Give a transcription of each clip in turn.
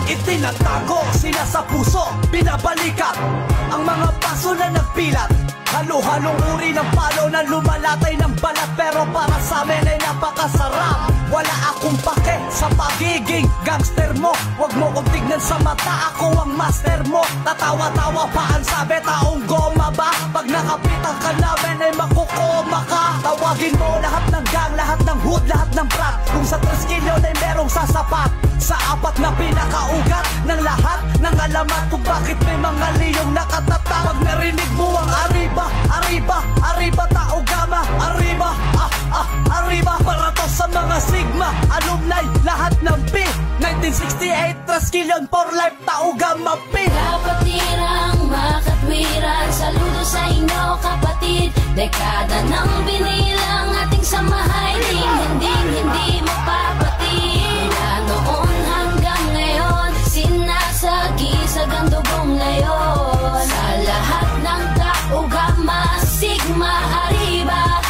Itinatago sila sa puso, binabalikat ang mga paso na nagpilat. Halo-halong uri ng palo na lumalatay ng balat, pero para sa amin ay napakasarap. Wala akong pake sa pagiging gangster mo. Huwag mo kong tignan sa mata, ako ang master mo. Tatawa-tawa pa ang sabi, taong goma ba? Pag nakapitan ka namin ay makukoma ka. Tawagin mo lahat ng gang, lahat ng hood, lahat ng brat. Kung sa 3 kilo ay merong sasapat sa 4 na pinakaugat ng lahat ng alamat kung bakit may mga liyong nakatatak. Pag narinig mo ang arriba, arriba, arriba, tao gama, arriba, arriba, para to sa mga sigma, alumni, lahat ng P 1968, Traskilyon for life, tao gama P. Kapatirang makatwiran, saludo sa inyo kapatid. Dekada ng binilang ating samahay, hindi mapapatid. Mula noon hanggang ngayon, sinasagi-sag ang dugong layon. Sa lahat ng tao gama, sigma, arriba,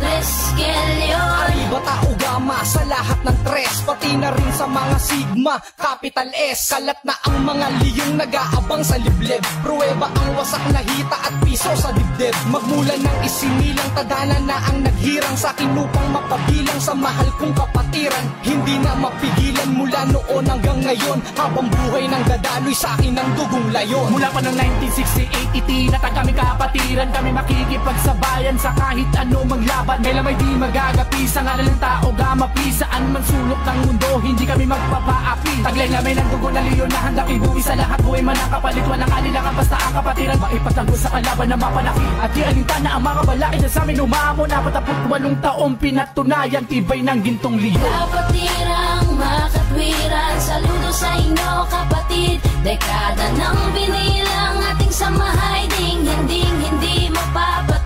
Traskilyon. Arriba, tao gama, sa lahat ng tres, pati na rin sa mga sigma, capital S. Kalat na ang mga liyong nag-aabang sa liblib. Pruweba ang wasak na hita at piso sa dibdib. Magmula ng isinilang tadhana na ang naghirang sa akin upang mapabilang sa mahal kong kapatiran. Hindi na mapigilan mula noon hanggang ngayon, habang buhay ng dadaloy sa akin ng dugong layon. Mula pa ng 1968, itinatag kami kapatiran. Kami makikipagsabayan sa kahit ano maglaban. Kailan may di magagapi sa ngalan ng tao gama, please. Saan man sulok ng mundo, hindi kami magpapaapi. Taglay namin ang dugo na leon na handang ibuwi sa lahat. Buhay man ang kapalit, walang alilangan basta ang kapatiran. Maipatanggo sa kalaban na mapalaki at ialintana ang mga balaki na sa amin umamo. 48 taong pinatunayan, tibay ng gintong leon. Kapatirang makatwiran, saludo sa inyo kapatid. Dekada ng binilang ating samahay, hindi mapapatid.